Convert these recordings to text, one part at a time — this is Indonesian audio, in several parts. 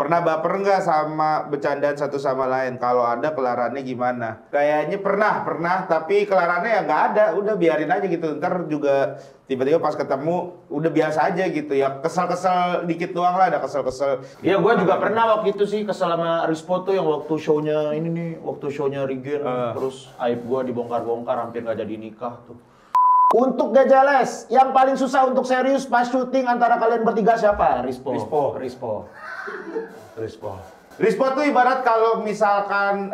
Pernah baper nggak sama bercandaan satu sama lain? Kalau ada, kelarannya gimana? Kayaknya pernah, tapi kelarannya ya nggak ada. Udah biarin aja gitu. Ntar juga tiba-tiba pas ketemu udah biasa aja gitu ya. Kesel-kesel dikit doang lah, ada kesel-kesel. Iya, gue juga pernah waktu itu sih kesel sama Rispo tuh yang waktu show-nya ini nih, waktu show-nya Regen, terus aib gue dibongkar-bongkar, hampir nggak jadi nikah tuh. Untuk Gejales, yang paling susah untuk serius pas syuting antara kalian bertiga siapa? Rispo. Rispo tuh ibarat kalau misalkan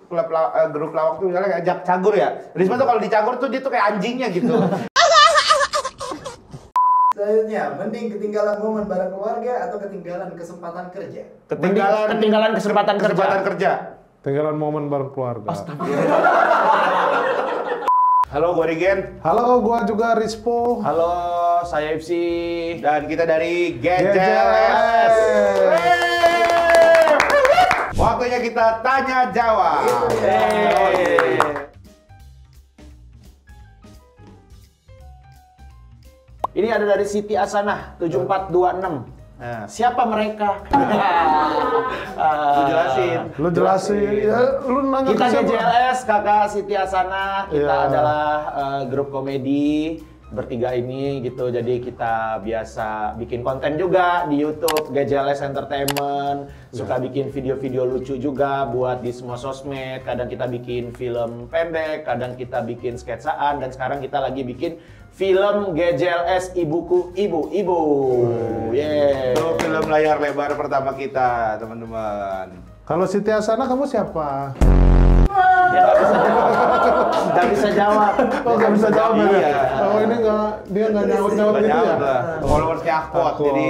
grup lawak tuh misalnya kayak cagur ya. Rispo tuh kalau dicagur tuh dia tuh kayak anjingnya gitu. Selanjutnya, mending ketinggalan momen bareng keluarga atau ketinggalan kesempatan kerja? Ketinggalan kesempatan kerja. Ketinggalan momen bareng keluarga. Halo, gue Regen. Halo, gua juga Rispo. Halo, saya Ipsi. Dan kita dari Gejales. Waktunya kita tanya jawab. Ini ada dari Siti Asanah 7426. Nah, Siapa mereka? lu jelasin. Ya, lu nanya Kita ke siapa? GJLS, kakak Siti Asanah. Kita Iya. adalah grup komedi bertiga ini gitu. Jadi kita biasa bikin konten juga di YouTube GJLS Entertainment. Suka bikin video-video lucu juga buat di semua sosmed. Kadang kita bikin film pendek, kadang kita bikin sketsaan, dan sekarang kita lagi bikin film GJLS Ibuku Ibu. Yeah. Itu film layar lebar pertama kita, teman-teman. Kalau Siti Asana kamu siapa? Dia nggak bisa jawab. Oh, nggak bisa jawab ya? Iya. Oh, ini dia nggak nyaut-nyaut gitu ya? Followersnya Akpot. Akpot. Jadi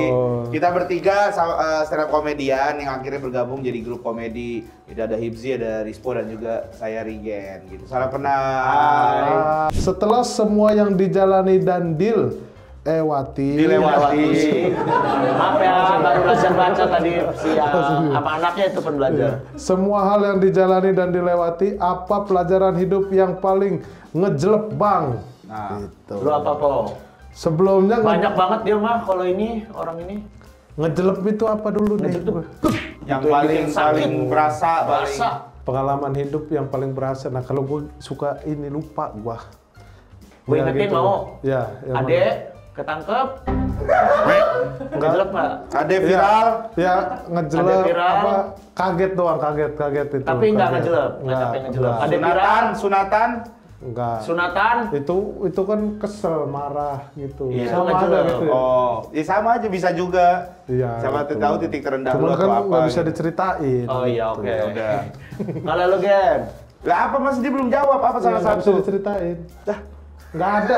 kita bertiga stand up komedian yang akhirnya bergabung jadi grup komedi. Jadi ada Hibzi, ada Rispo, dan juga saya Regen gitu. Salam kenal. Setelah semua yang dijalani dan dilewati. Maaf ya, baru belajar baca tadi siang. Apa anaknya itu pun belajar. Semua hal yang dijalani dan dilewati, apa pelajaran hidup yang paling ngejelep, Bang? Nah, Gitu. Lu apa, Po? Sebelumnya Banyak banget dia mah kalau ini, orang ini. ngejelep itu apa dulu nih? yang Itu yang paling bikin sakit. paling berasa, Berasa. Pengalaman hidup yang paling berasa. Nah, kalau gue suka ini lupa gua. Gue Ya, ingetin gitu. mau. Ya, yang Adek, mana? ketangkep. Ngejelep nggak? ada viral. Ya, ngejelep Ada viral. apa? Kaget doang, kaget itu. Tapi nggak kaget. ngejelep, nggak sampai ngejelep. enggak. Ada viral. Sunatan. Enggak. Sunatan. Itu kan kesel, marah gitu. Iya, Sama ngejelep. aja gitu ya. Oh, ya sama aja bisa juga. Iya. Siapa gitu. tahu titik terendah Cuman lu kan atau apa. nggak bisa gitu. diceritain. Oh iya, gitu. oke. Udah. Kalau lu, Gen? Lah apa masih dia belum jawab apa Iya, salah nggak bisa satu? diceritain. Nggak ada.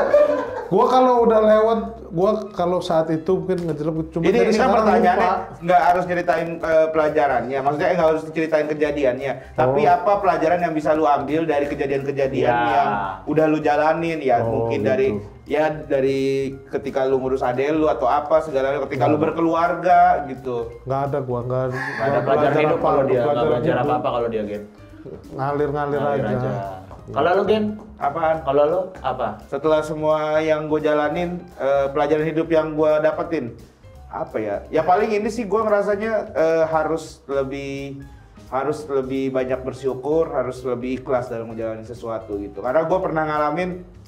Gua kalau udah lewat, gua kalau saat itu mungkin ngejelep cuma Ini dari kan sekarang pertanyaannya lupa. nggak harus ceritain pelajarannya, maksudnya nggak harus ceritain kejadiannya. Tapi apa pelajaran yang bisa lu ambil dari kejadian-kejadian Ya. yang udah lu jalanin ya? Oh, Mungkin gitu. dari ketika lu ngurus adek lu atau apa segala ketika lu berkeluarga gitu. Nggak ada gua, nggak Nggak ada pelajaran hidup kalau dia, nggak belajar apa-apa kalau dia, Gen. Ngalir Ngalir aja. Kalau lu, Gen? Apaan? Kalau lu apa? Setelah semua yang gue jalanin, pelajaran hidup yang gue dapetin apa ya? Ya paling ini sih gue ngerasanya harus lebih banyak bersyukur, harus lebih ikhlas dalam menjalani sesuatu gitu. Karena gue pernah ngalamin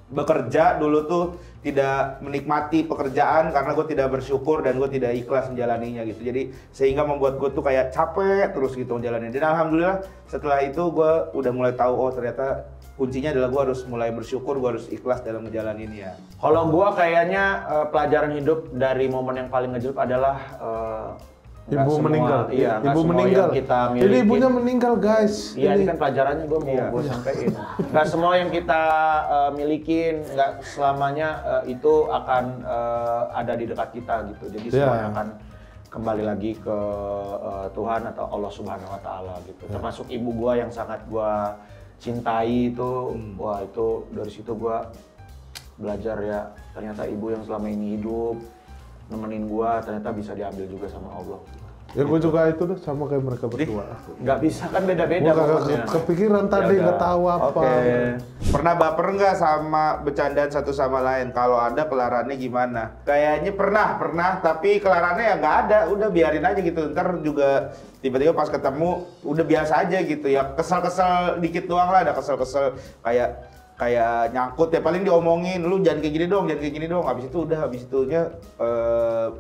bekerja dulu tuh tidak menikmati pekerjaan karena gue tidak bersyukur dan gue tidak ikhlas menjalaninya gitu. Jadi sehingga membuat gue tuh kayak capek terus gitu menjalani. Dan alhamdulillah setelah itu gue udah mulai tahu oh ternyata kuncinya adalah gue harus mulai bersyukur, gue harus ikhlas dalam menjalaninya. Kalau gua kayaknya pelajaran hidup dari momen yang paling ngejelep adalah nggak Ibu semua- meninggal. Iya, nggak Ibu semua meninggal. yang kita Ini milikin. ibunya meninggal, guys. Iya, ini kan pelajarannya gue mau Iya. gue sampein. Nggak semua yang kita milikin, nggak selamanya itu akan ada di dekat kita gitu. Jadi Iya. semuanya akan kembali lagi ke Tuhan atau Allah Subhanahu Wa Taala gitu. Termasuk ibu gua yang sangat gua cintai itu, wah itu dari situ gua belajar ya ternyata ibu yang selama ini hidup nemenin gua ternyata bisa diambil juga sama Allah. Ya gue juga itu deh sama kayak mereka berdua. Nggak bisa kan beda-beda Gue pokoknya. kepikiran tadi Ya nggak udah. tahu apa. Oke. Pernah baper nggak sama bercandaan satu sama lain? Kalau ada kelarannya gimana? Kayaknya pernah, tapi kelarannya ya nggak ada. Udah biarin aja gitu. Ntar juga tiba-tiba pas ketemu udah biasa aja gitu ya. Kesel-kesel dikit doang lah, ada kesel-kesel kayak nyangkut ya, paling diomongin lu jangan kayak gini dong, habis itunya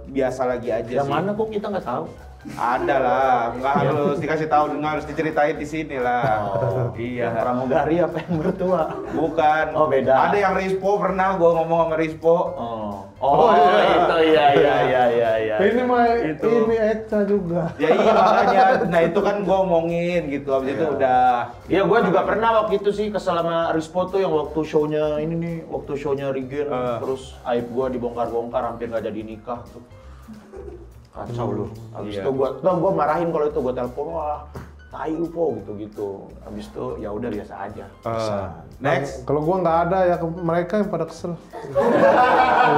biasa lagi aja Yang sih. mana kok kita nggak tahu? Ada lah, nggak harus dikasih tahu, nggak harus diceritain di sini lah. Yang Iya. pramugari apa yang mertua? Bukan. Oh, beda. Ada yang Rispo, pernah gua ngomong sama Rispo. Oh, itu iya. Ini mah Itu. ini Eca juga. Ya iya makanya, nah itu kan gua omongin gitu, habis itu udah. Iya, gue juga pernah waktu itu sih kesel sama Rispo tuh yang waktu show-nya ini nih, waktu show-nya Regen, terus aib gue dibongkar-bongkar, hampir nggak jadi nikah tuh. Kacau lu. Habis Iya. itu gue marahin kalau itu, gue telepon, wah tai lu po gitu. Habis itu ya udah biasa aja. Next. Kalau gua nggak ada ya mereka yang pada kesel.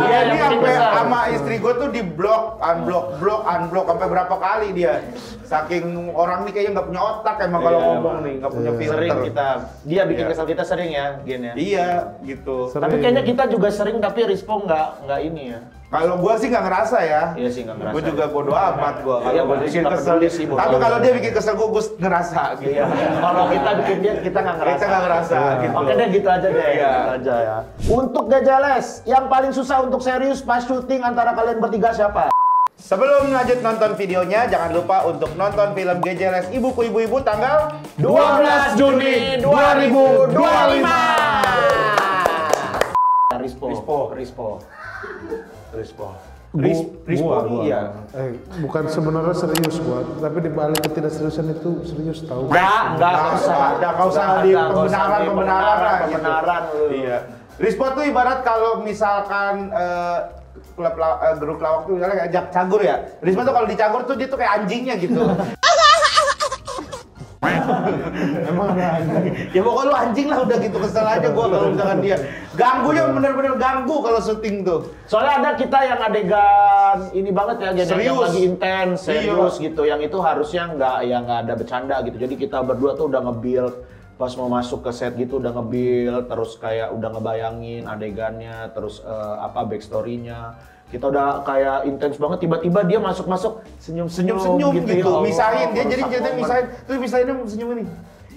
Iya, ini yang penting sampai besar. sama istri gue tuh di blok, unblock sampai berapa kali dia. Saking orang nih kayaknya nggak punya otak emang kalau Iya, ngomong nih, nggak punya filter. Sering kita, dia bikin Iya. kesel kita sering ya, Gen ya. Iya, gitu. Tapi kayaknya kita juga sering, tapi Rispo nggak ini ya. Kalau gua sih nggak ngerasa ya. Iya sih, nggak ngerasa. Gua juga bodo amat gua. Iya, Kalau gua bikin nggak kesel peduli sih, bodo tapi kalau amat. dia bikin kesel gua ngerasa gitu. Iya. Kalau kita bikin dia, kita nggak ngerasa. Kita nggak ngerasa gitu. Oke deh, gitu aja deh. Iya. Gitu aja ya. Untuk Gajeles, yang paling susah untuk serius pas syuting antara kalian bertiga siapa? Sebelum lanjut nonton videonya, jangan lupa untuk nonton film GJLS Ibuku Ibu-Ibu tanggal 12 Juni 2025. Rispo. Rispo iya. Bukan sebenarnya serius gua, tapi di balik ketidakseriusan itu serius tahu. Enggak usah. Nggak usah di pembenaran lah gitu. Pembenaran lu. Iya. Rispo tuh ibarat kalau misalkan grup lawak tuh misalnya kayak cagur ya. Rispo tuh kalau dicagur tuh dia tuh kayak anjingnya gitu. Emang ada anjing. Ya pokoknya lu anjing lah, udah gitu, kesel aja gua kalau misalkan dia. Ganggunya bener-bener ganggu kalau syuting tuh. Soalnya ada kita yang adegan ini banget ya, jadi yang Serius. lagi intens, serius Iya. gitu. Yang itu harusnya nggak ada bercanda gitu. Jadi kita berdua tuh udah nge-build pas mau masuk ke set gitu, udah nge-build, terus kayak udah ngebayangin adegannya, terus backstory-nya. Kita udah kayak intens banget, tiba-tiba dia masuk-masuk senyum-senyum Senyum gitu, ya Allah, misahin dia, jadi merusak ceritanya momen. misahin, terus misahinnya senyum ini.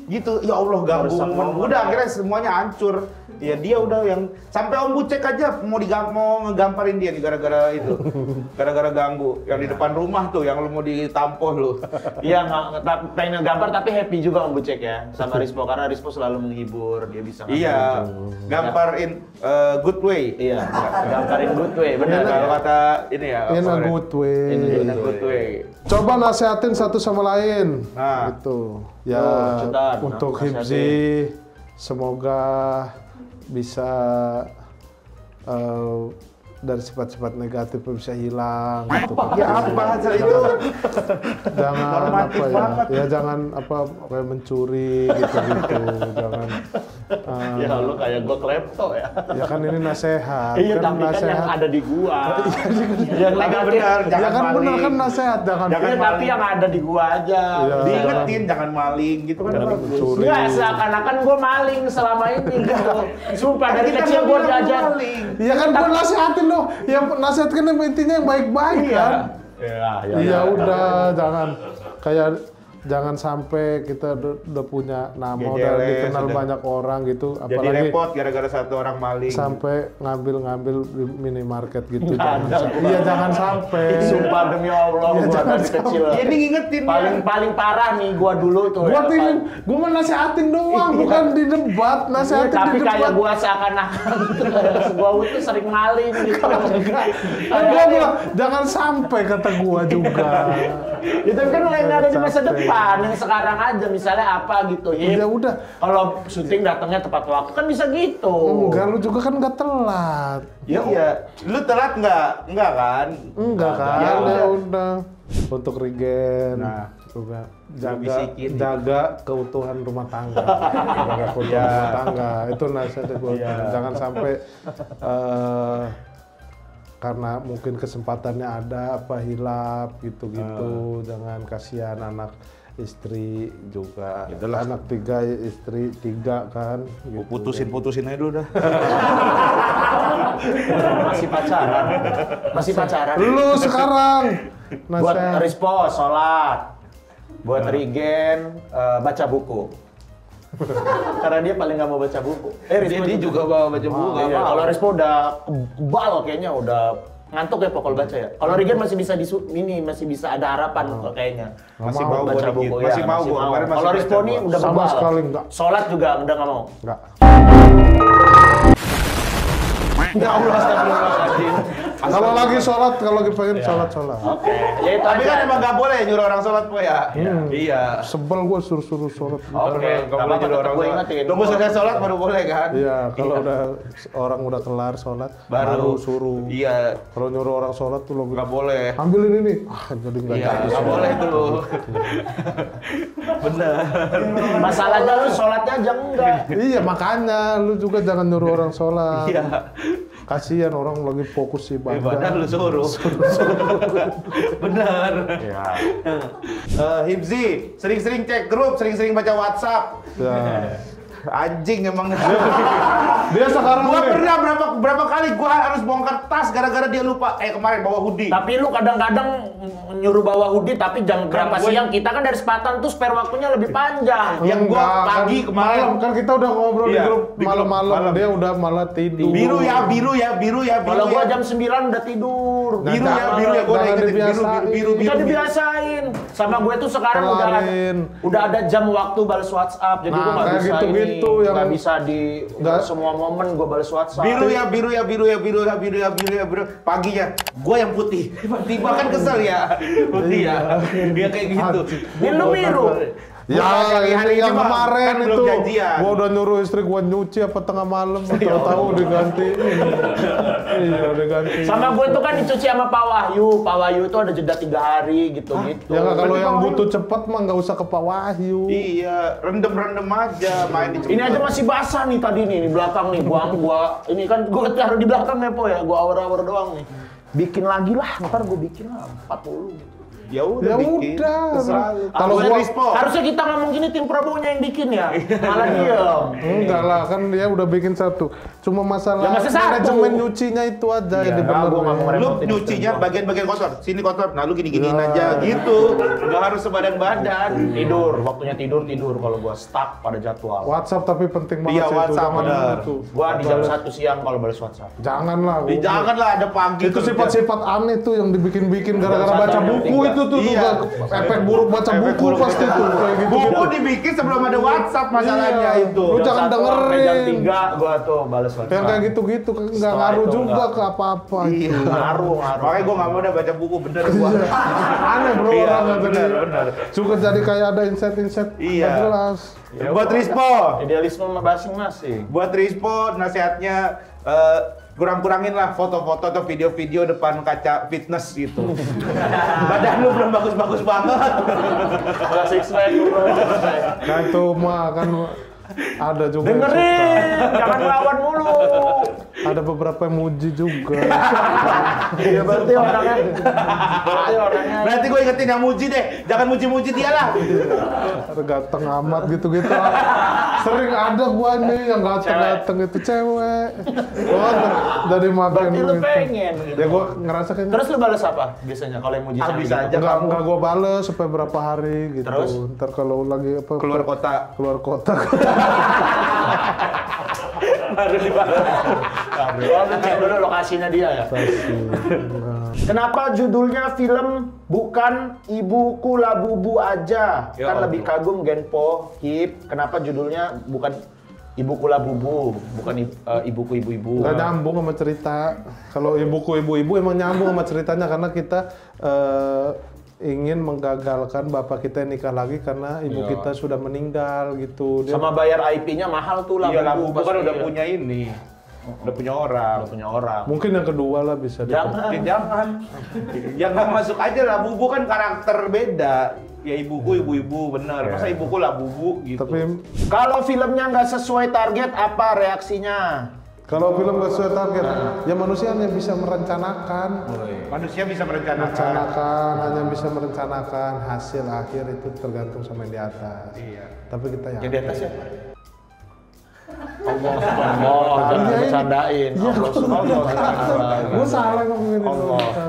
Gitu, ya Allah ganggu Merusak momen. momen. Udah akhirnya semuanya hancur. Ya dia udah yang sampai Om Bucek aja mau ngegamparin dia nih gara-gara itu. Gara-gara ganggu yang di depan rumah tuh yang lu mau ditampoh lu. Iya, pengen gambar tapi happy juga Om Bucek ya sama Rispo, karena Rispo selalu menghibur, dia bisa Iya, gamparin good way. Iya, gambarin good way, benar. Kalau kata ini ya. In a apa good way. In a good way. Coba nasehatin satu sama lain. Nah. Gitu. Ya Cetan. untuk Nasihatin. Hibzi semoga bisa dari sifat-sifat negatif bisa hilang gitu. Ya apa hasil itu? Jangan Normatif apa ya? banget. Ya jangan kayak mencuri gitu-gitu. Jangan Ya lu kayak gua klepto ya. ya kan ini nasehat. Iya, tapi kan yang ada di gua. Yang negatif. benar, Ya jangan kan benar maling. kan nasehat jangan Jangan Iya, tapi yang ada di gua aja. Iya. Diingetin jangan maling gitu kan Jangan bagus. mencuri. Enggak, seakan-akan gua maling selama ini gitu. Sumpah dari Kita kecil nggak gua bilang diajar. maling. Ya kan gua nasehatin dong. Yang nasehatkan intinya yang baik-baik kan. Iya, Ya udah jangan sampai kita udah punya nama, udah GJLS, dikenal udah. banyak orang gitu, Jadi apalagi repot gara-gara satu orang maling. sampai ngambil di minimarket gitu. Nggak ada. Iya jangan sampai. Sumpah demi Allah, Iya, gua jangan dari kecil. Ya, ini ngingetin ya. Paling parah nih gua dulu tuh. Gua ya, pingin, gua mau nasehatin doang, Iya. bukan di debat, Iya, nasehatin tapi di debat. kayak gua seakan-akan gua tuh sering maling gitu. Kan gua bilang, jangan sampai kata gua juga. Itu kan yang ada di masa Sampai. depan, yang sekarang aja misalnya apa gitu. Ya udah. Kalau syuting datangnya tepat waktu kan bisa gitu. Enggak, lu juga kan nggak telat. Ya iya. Lu telat nggak? Enggak kan? Enggak kan? Ya Ya udah. udah. Untuk Regen, Nah, juga bisikin. jaga keutuhan rumah tangga. Jaga keutuhan rumah tangga. Itu nasihat gue. Jangan sampai karena mungkin kesempatannya ada apa hilap gitu-gitu. Jangan kasihan anak istri juga. Itulah. Anak 3, istri 3 kan. Gitu. Putusin aja dulu dah. Masih pacaran. Masih pacaran. Lu sekarang Buat nasihat. Rispo sholat. Buat Rigen baca buku. Karena dia paling nggak mau baca buku. Rispo Dia juga bawa baca buku. Oh, iya. Kalau Rispo udah kebal kayaknya, udah ngantuk ya pokok baca ya. Kalau Rigen masih bisa masih bisa ada harapan kayaknya. Masih mau mau gua baca dikit. buku Masih ya, mau gua. Kemarin masih Kalau baca Rispo nih gua. udah Sama bebal. sekali enggak. Sholat juga udah nggak mau. Enggak. Ya Allah, astagfirullahaladzim. Kalau lagi sholat, kalau lagi pengen sholat. Oke, ya itu Tapi aja. kan emang nggak boleh nyuruh orang sholat po ya. Iya. Sebel gue suruh sholat. Oke, Nggak boleh nyuruh orang gue sholat. ingetin. Tunggu selesai sholat baru boleh kan? Iya, kalau udah orang udah kelar sholat, baru suruh. Iya. Kalau nyuruh orang sholat tuh lo Nggak boleh. ambilin ini. Jadi nggak Iya, jadi nggak sholat. boleh tuh. Bener. Masalahnya lu sholatnya aja enggak. Iya, makanya lu juga jangan nyuruh orang sholat. Iya. Kasihan orang lagi fokus Ibadah ibadah. lu suruh. Bener. Ya. Hibzi, sering-sering cek grup, sering-sering baca WhatsApp. Ya. Anjing emang. Dia sekarang Gua nih, pernah berapa kali gua harus bongkar tas gara-gara dia lupa kemarin bawa hoodie. Tapi lu kadang-kadang nyuruh bawa hoodie tapi jam berapa gue- siang, kita kan dari Sepatan tuh spare waktunya lebih panjang. Yang gua enggak, pagi kan kemarin. malam kan kita udah ngobrol Iya, di grup di grup malam-malam, malam. dia udah malah tidur. Biru ya. Kalau gua ya. jam 9 udah tidur. Biru ya, Jangan- biru ya, gua udah jangan ingetin dibiasain. biru. Kita dibiasain. Sama gue tuh sekarang Kelarin. udah ada jam waktu balas WhatsApp. Jadi Nah, gua nggak kayak bisa gitu-gitu ini, yang- nggak bisa di Nggak- semua momen gua balas WhatsApp. Biru ya. Paginya gua yang putih. Tiba kan kesel ya. Putih ya. Dia kayak gitu. Ini lu biru. Ya, hari yang ini mah kemarin kan belum itu, janjian. gua udah nyuruh istri gua nyuci apa tengah malam, tahu-tahu digantiin. Iya, digantiin. Sama gue tuh kan dicuci sama Pak Wahyu. Pak Wahyu itu ada jeda 3 hari gitu-gitu. Ya nggak, kalau Berarti yang Pak butuh cepat mah nggak usah ke Pak Wahyu. Iya, rendem aja main di Ini aja masih basah nih tadi nih di belakang nih. Gua ini kan gua taruh di belakang ya Po ya. Gua awar-awar doang nih. Bikin lagi lah, ntar gua bikin lah 40 gitu. Ya udah Ya bikin. udah. Terserah lu. Kalau Bukan gua- Rispo. Harusnya kita ngomong gini tim Prabowo-nya yang bikin ya. Malah diem. Enggak lah, kan dia udah bikin satu. Cuma masalah Ya, masih satu. manajemen nyucinya itu aja yang nggak, gua nggak mau dibenerin. Lu repotin nyucinya istri gua. bagian-bagian kotor, sini kotor. Nah, lu gini-giniin Ya. aja gitu. Nggak harus sebadan-badan. Tidur, waktunya tidur kalau gua stuck pada jadwal. WhatsApp tapi penting banget Iya, sih itu. WhatsApp, Jangan benar. itu. Gua di jam 1 siang kalau balas WhatsApp. Janganlah. Janganlah ada pagi Itu kerja. sifat-sifat aneh tuh yang dibikin-bikin gara-gara Jam baca satu, jam buku 3. itu tuh Iya. juga efek buruk baca Efek buku buruk pasti baca tuh buku. kayak gitu. Buku dibikin sebelum ada WhatsApp masalahnya Iya. itu. Lu jangan Jam 1 sampai jam dengerin. 3 gua tuh balas WhatsApp. Yang kayak gitu-gitu kan nggak Setelah ngaruh itu juga enggak. ke apa-apa Iya. itu. Ngaruh. Makanya gua nggak mau udah baca buku bener gua. Aneh bro Iya, orang yang benar, tadi. benar. Suka jadi kayak ada insight-insight Iya. nggak jelas. Buat Rispo, Idealisme masing-masing. buat Rispo nasihatnya kurang-kurangin lah foto-foto atau video-video depan kaca fitness gitu. Badan lu belum bagus-bagus banget. Kalau six pack bro. Nah itu mah kan ada juga yang suka. Dengerin, jangan lawan mulu. Ada beberapa yang muji juga. Ya berarti orangnya. Berarti gue ingetin yang muji deh, jangan muji-muji dia lah. Ada ganteng amat gitu-gitu. Sering ada gua nih yang ganteng-ganteng itu cewek. Gua dari makan Berarti lu gitu. pengen gitu. Ya gua ngerasa kayaknya Terus lu balas apa biasanya kalau yang muji Ah, cewek bisa gitu? aja. nggak gua bales sampai berapa hari gitu. Terus? Ntar kalau lagi apa Keluar kota. keluar kota. Baru dibalas. Oh, lu cek dulu lokasinya dia ya. Kenapa judulnya film bukan Ibuku Labubu aja? Ya Kan Allah. lebih kagum Genpo, Hip. Kenapa judulnya bukan Ibuku Labubu, bukan Ibuku Ibu-ibu? Nggak nyambung sama cerita. Kalau ibuku ibu-ibu emang nyambung sama ceritanya karena kita ingin menggagalkan bapak kita yang nikah lagi karena ibu Iya. kita sudah meninggal gitu. Dia Sama bayar IP-nya mahal tuh Iya, Labubu. Labubu kan pasti. udah punya ini. Udah punya orang. Udah punya orang. mungkin yang kedua lah bisa Jangan. Ya, jangan. Ya nggak masuk aja lah. Bubu kan karakter beda. Ya ibuku ibu-ibu bener. Masa ibuku lah bubu gitu. Tapi Kalau filmnya nggak sesuai target, apa reaksinya? Kalau film nggak sesuai target, ya manusia hanya bisa merencanakan. Manusia bisa merencanakan. Hanya bisa merencanakan, hasil akhir itu tergantung sama yang di atas. Iya. Tapi kita Yang di atas siapa? Allah. Jangan bercandain. Allah subhanahu wa ta'ala. Gue salah ngomongin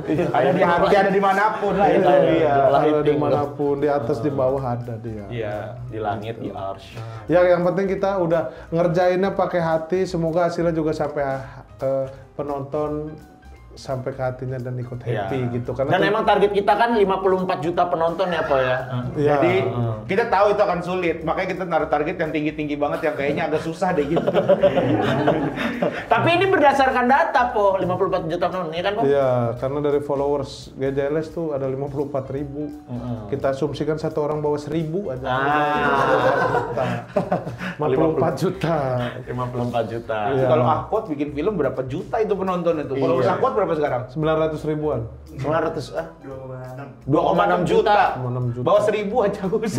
itu. Ada di hati, ada dimanapun lah itu. Iya. Ada dimanapun, di atas, di bawah ada dia. Iya, di langit, di arsy. Ya yang penting kita udah ngerjainnya pakai hati, semoga hasilnya juga sampai ke penonton, sampai ke hatinya dan ikut happy Iya. gitu. Karena Dan emang target kita kan 54 juta penonton ya, Po ya. ya, Jadi kita tahu itu akan sulit, makanya kita naruh target yang tinggi-tinggi banget yang kayaknya agak susah deh gitu. Tapi ini berdasarkan data, Po. 54 juta penonton, ya kan, Po? iya, karena dari followers GJLS tuh ada 54.000. Kita asumsikan satu orang bawa 1.000 aja. 54 juta. 54 juta. Iya. Kalau Ahkot bikin film berapa juta itu penonton itu? Kalau Iya. Ahkot berapa sekarang? 900 ribuan. 900 2,6. 2,6 juta. 2,6 juta. Bawa 1.000 aja Gus.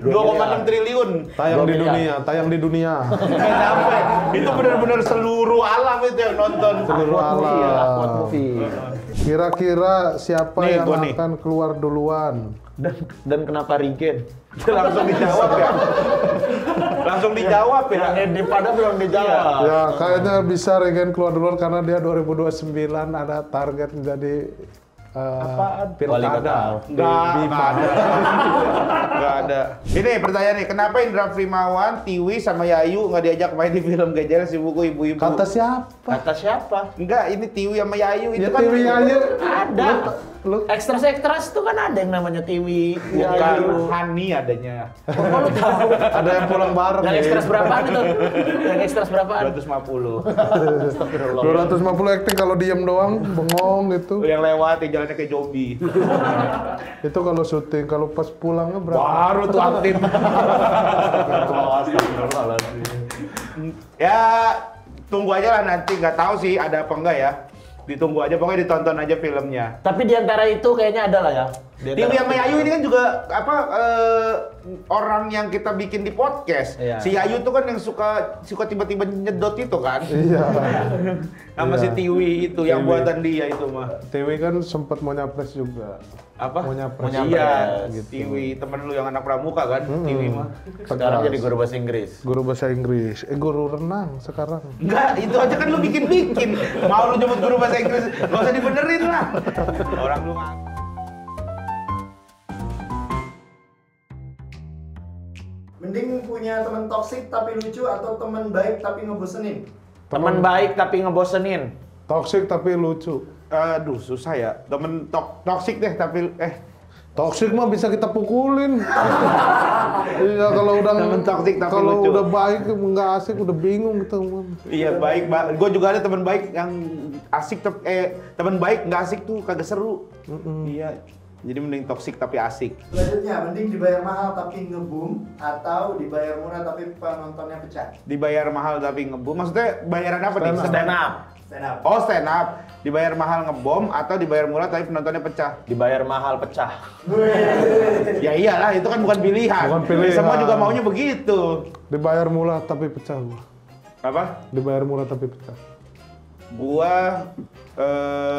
2,6 triliun. Tayang di 2 miliar. dunia, tayang di dunia. Nggak sampai. Itu benar-benar seluruh alam itu yang nonton. Seluruh alam. Ahkot movie. Kira-kira siapa Nih, yang gua nih. akan keluar duluan? Dan kenapa Regen? Langsung dijawab ya. Langsung dijawab ya. Yang pada belum dijawab. Ya, kayaknya bisa Regen keluar duluan karena dia 2029 ada target menjadi Wali pilkada. kota. Nggak ada. Nggak ada. Ini pertanyaan nih, kenapa Indra Primawan, Tiwi, sama Yayu nggak diajak main di film Gejala si buku ibu-ibu? Kata siapa? Kata siapa? Enggak, ini Tiwi sama Yayu itu Ya kan. Tiwi aja. Ada. Lu Ekstras-ekstras itu kan ada yang namanya Tiwi. Bukan Hani adanya. Oh, lu tahu. ada yang pulang bareng. Yang ya. ekstras berapaan itu? Yang ekstras berapaan? 250. 250 acting kalau diem doang, bengong gitu. Yang lewat yang jalannya kayak zombie. Itu kalau syuting, kalau pas pulangnya berapa? Baru tuh aktif. Ya, tunggu aja lah nanti. Nggak tahu sih ada apa enggak ya. Ditunggu aja, pokoknya ditonton aja filmnya. Tapi di antara itu kayaknya ada lah ya. Di antara- Tiwi sama Yayu ini kan juga orang yang kita bikin di podcast. Iya. Si Yayu tuh kan yang suka tiba-tiba nyedot itu kan. Iya. Sama si Iya. Tiwi itu yang Tiwi. buatan dia itu mah. Tiwi kan sempat mau nyapres juga. Apa? Mau nyapres. Iya, gitu. Tiwi temen lu yang anak pramuka kan? Tiwi mah. Sekarang jadi guru bahasa Inggris. Guru bahasa Inggris. Guru renang sekarang. Enggak, itu aja kan lu bikin-bikin. Mau lu nyebut guru bahasa Inggris, gak usah dibenerin lah. Orang lu nggak. Mending punya teman toksik tapi lucu atau teman baik tapi ngebosenin? Teman baik tapi ngebosenin. Toxic tapi lucu. Aduh, susah ya. Temen toksik deh tapi Toxic mah bisa kita pukulin. Iya, kalau udah Temen toxic tapi kalau lucu. udah baik nggak asik udah bingung gitu. iya baik, gue juga ada teman baik yang asik teman baik nggak asik tuh kagak seru. Iya. Jadi mending toksik tapi asik. Selanjutnya, mending dibayar mahal tapi ngebum atau dibayar murah tapi penontonnya pecah? Dibayar mahal tapi ngebom. Maksudnya bayaran apa nih? Stand up. Stand up. Oh, stand up. Dibayar mahal ngebom atau dibayar murah tapi penontonnya pecah. Dibayar mahal pecah. Ya iyalah, itu kan bukan pilihan. Bukan pilihan. Semua juga maunya begitu. Dibayar murah tapi pecah gua. Apa? Dibayar murah tapi pecah. Gua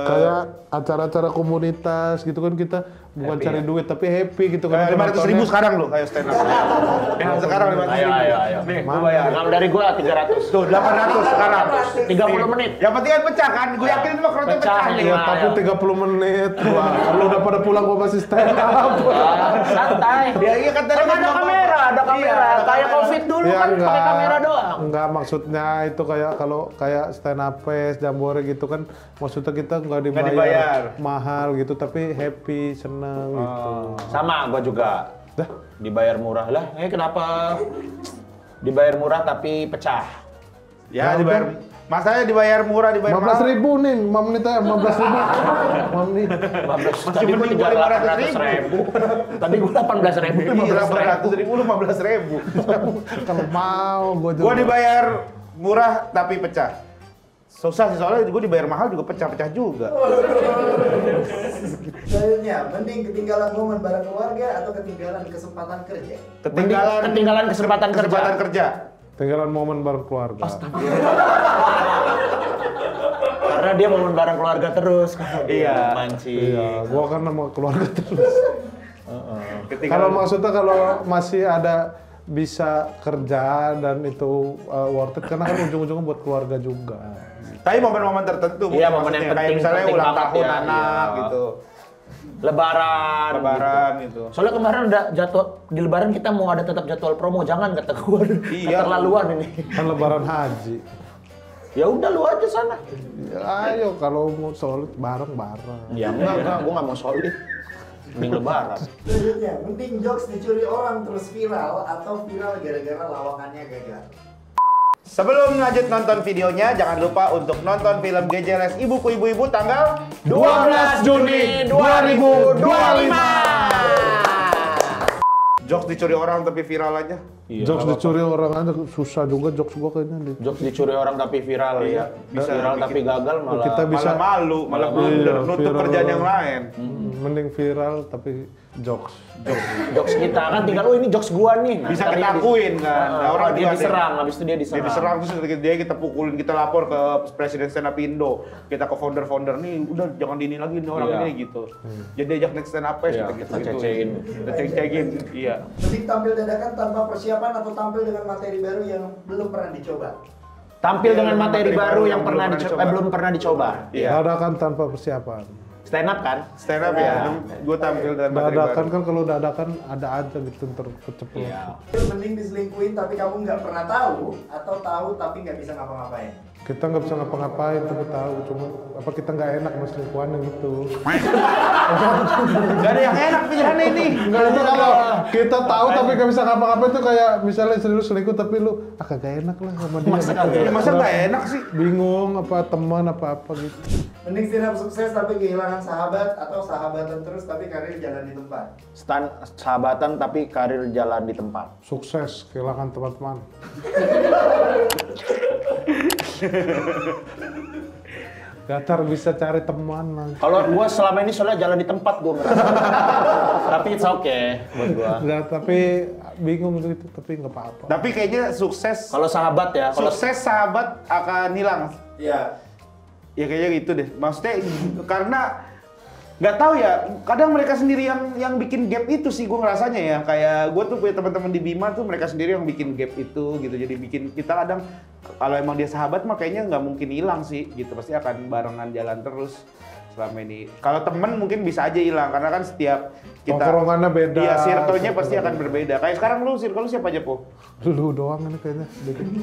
Kayak acara-acara komunitas gitu kan kita bukan Happy cari ya? duit tapi happy gitu kan. 500.000 sekarang lo kayak stand up. Yang sekarang 500.000. Ayo. Nih, gua bayar. Kalau dari gua 300. Tuh 800 sekarang. 30 menit. Yang penting kan pecah kan? Gue yakin itu mah kerotnya Pecah, pecah nih. iya. Ya, tapi 30 menit. Wah, kalau udah pada pulang gua masih stand up. Santai. Ya iya kan tadi Kan ada kamera, ada kamera. Iya, ada Kayak kamera. Covid dulu kan pakai kamera doang. Enggak, maksudnya itu kayak kalau kayak stand up fest, jambore gitu kan maksudnya kita nggak dibayar, dibayar. mahal gitu tapi happy, seneng gitu. Sama gua juga. Dah, Dibayar murah lah. Kenapa dibayar murah tapi pecah? Ya dibayar. Masanya dibayar murah, dibayar 15.000 nih, 5 menit aja 15.000. 5 menit. 15. Tadi gua mending tinggal gua 800.000. Tadi gua 18.000. Iya, 800.000 lu 15.000. Kalau mau gua juga. Gua dibayar murah tapi pecah. Susah sih soalnya gue dibayar mahal juga pecah-pecah juga. Selanjutnya, mending ketinggalan momen bareng keluarga atau ketinggalan kesempatan kerja? Ketinggalan kesempatan kerja. Tinggalan momen bareng keluarga. Karena dia momen bareng keluarga terus. Iya. Mancing. Iya, gua kan sama keluarga terus. Ketika Kalau maksudnya kalau masih ada bisa kerja dan itu worth it karena kan ujung-ujungnya buat keluarga juga. tapi momen-momen tertentu Iya, mungkin momen yang maksudnya. Kayak penting- misalnya penting ulang banget tahun ya, anak iya. gitu. Lebaran Gitu. Soalnya kemarin ada jadwal di Lebaran kita mau ada tetap jadwal promo, jangan kata gue. Iya. Keterlaluan ini. Kan lebaran haji. Ya udah lu aja sana. Ya, ayo kalau mau solid bareng-bareng. Ya enggak, gue nggak mau solid. Mending Lebaran. Selanjutnya, mending jokes dicuri orang terus viral atau viral gara-gara lawakannya gagal? Sebelum lanjut nonton videonya, jangan lupa untuk nonton film GJLS Ibuku Ibu-Ibu tanggal 12 Juni 2025. Jokes dicuri orang tapi viral aja. Jokes dicuri orang aja susah juga jokes gua kayaknya. Jokes dicuri orang tapi viral ya. Bisa Viral bikin- tapi gagal malah. Kita bisa Malah malu, malah Iya, blunder, nutup viral. kerjaan yang lain. Mending viral tapi jokes. Jokes kita kan tinggal, oh ini jokes gua nih. Nah, Bisa ntar kita dia akuin kan. Nah, orang dia juga ada- diserang, habis itu dia Dia diserang. diserang terus dia kita pukulin, kita lapor ke Presiden Stand Up Indo, kita ke founder-founder nih, udah jangan di ini lagi nih orang Iya. ini gitu. Jadi ajak next stand up Iya, kita kita cecein. Kita cecein, iya. Mending tampil dadakan tanpa persiapan atau tampil dengan materi baru yang belum pernah dicoba? Tampil Iya, dengan materi baru yang belum pernah dicoba. belum pernah dicoba. Iya. Dadakan tanpa persiapan. Stand up kan? Stand up ya, gue tampil dengan materi Dadakan baru. kan kalau dadakan ada aja gitu ntar keceplosan. Iya. Mending diselingkuhin tapi kamu nggak pernah tahu, atau tahu tapi nggak bisa ngapa-ngapain? Kita nggak bisa ngapa-ngapain tapi tahu cuma apa kita nggak enak sama selingkuhannya gitu. Gak ada yang enak pikirannya ini. Enggak itu kalau kita tahu tapi nggak bisa ngapa-ngapain itu kayak misalnya istri lu selingkuh tapi lu kagak enak lah sama dia. Masa gitu. kagak Ya, masa nggak enak sih? Bingung apa teman apa gitu. Mending stand up sukses tapi kehilangan sahabat, atau sahabatan terus tapi karir jalan di tempat? Sahabatan tapi karir jalan di tempat. Sukses kehilangan teman-teman. Gatar bisa cari teman lah. Kalau gua selama ini soalnya jalan di tempat gua ngerasa. Tapi it's okay buat gua. Nggak, tapi bingung gitu tapi nggak apa-apa. Tapi kayaknya sukses, Kalau sahabat ya, kalau sukses sahabat akan hilang. Iya. Ya kayaknya gitu deh. Maksudnya karena nggak tahu ya, kadang mereka sendiri yang bikin gap itu sih gue ngerasanya ya. Kayak gue tuh punya teman-teman di Bima tuh mereka sendiri yang bikin gap itu gitu. Jadi bikin kita kadang kalau emang dia sahabat mah kayaknya nggak mungkin hilang sih gitu. Pasti akan barengan jalan terus selama ini. Kalau temen mungkin bisa aja hilang karena kan setiap kita Tongkrongannya beda. Iya, circle-nya pasti akan berbeda. Kayak sekarang lu circle lu siapa aja, Po? Lu doang ini kayaknya.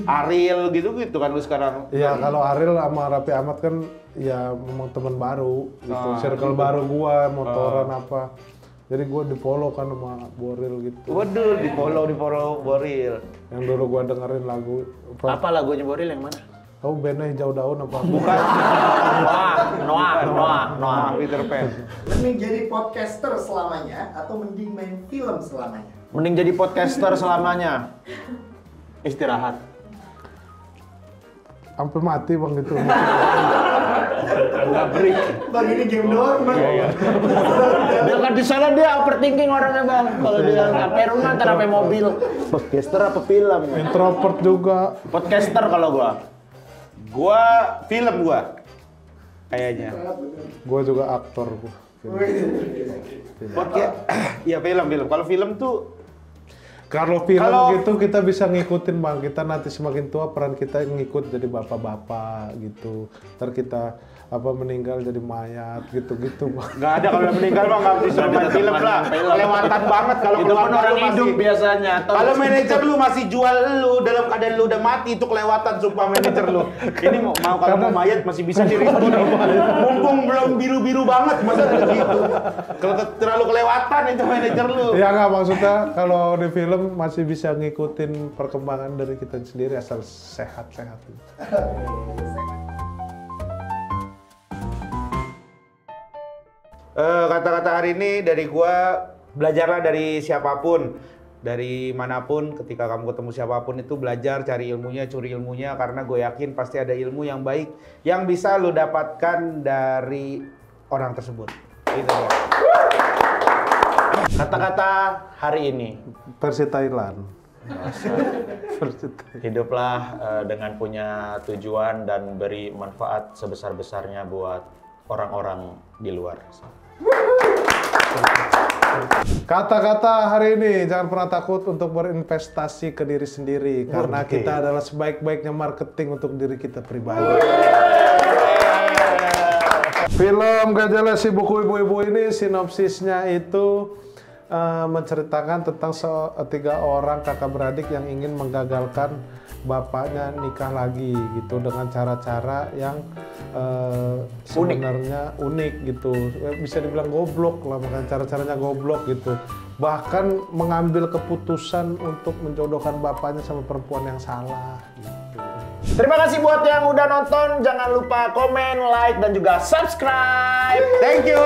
Ariel gitu kan lu sekarang. Iya, kalau Ariel sama Raffi Ahmad kan ya memang teman baru gitu. Circle baru gua, motoran apa. Jadi gua di-follow kan sama Boril gitu. Waduh, di follow Boril. Yang dulu gua dengerin lagu apa lagunya Boril yang mana? tahu bandnya Hijau Daun apa? Bukan. Noah. Peter Pan. Mending jadi podcaster selamanya atau mending main film selamanya? Mending jadi podcaster selamanya. Istirahat. Sampai mati bang gitu. Enggak break. Bang ini game doang bang. Dia kan di sana dia overthinking orangnya bang. Kalau dia sampai rumah ntar sampai mobil. Podcaster apa film? Introvert juga. Podcaster kalau gua. Gua film kayaknya. Gua juga aktor gua. Podcast. Iya film. Kalau film tuh Kalau film Kalau- gitu kita bisa ngikutin bang, kita nanti semakin tua peran kita ngikut jadi bapak-bapak gitu. Ntar kita meninggal jadi mayat gitu-gitu bang. nggak ada kalau udah meninggal mah nggak bisa main film lah. Kelewatan banget kalau Itu pun keluarga orang lu masih. hidup biasanya. Kalau manajer lu masih jual lu dalam keadaan lu udah mati itu kelewatan sumpah manajer lu. Ini mau kalau mau mayat masih bisa direspon. Mumpung belum biru-biru banget masa gitu. Kalau terlalu kelewatan itu manajer lu. Ya nggak maksudnya kalau di film masih bisa ngikutin perkembangan dari kita sendiri asal sehat-sehat. Gitu. Kata-kata hari ini dari gua, belajarlah dari siapapun, dari manapun. Ketika kamu ketemu siapapun itu belajar, cari ilmunya, curi ilmunya, karena gue yakin pasti ada ilmu yang baik yang bisa lu dapatkan dari orang tersebut. Itu ya. Kata-kata hari ini. Versi Thailand. Hiduplah dengan punya tujuan dan beri manfaat sebesar-besarnya buat orang-orang di luar. Kata-kata hari ini, jangan pernah takut untuk berinvestasi ke diri sendiri karena kita adalah sebaik-baiknya marketing untuk diri kita pribadi. Film Gajah Les si buku ibu-ibu ini sinopsisnya itu menceritakan tentang tiga orang kakak beradik yang ingin menggagalkan bapaknya nikah lagi gitu dengan cara-cara yang sebenarnya unik gitu, bisa dibilang goblok lah, makanya cara-caranya goblok gitu, bahkan mengambil keputusan untuk menjodohkan bapaknya sama perempuan yang salah gitu. Terima kasih buat yang udah nonton, jangan lupa komen, like, dan juga subscribe. Thank you.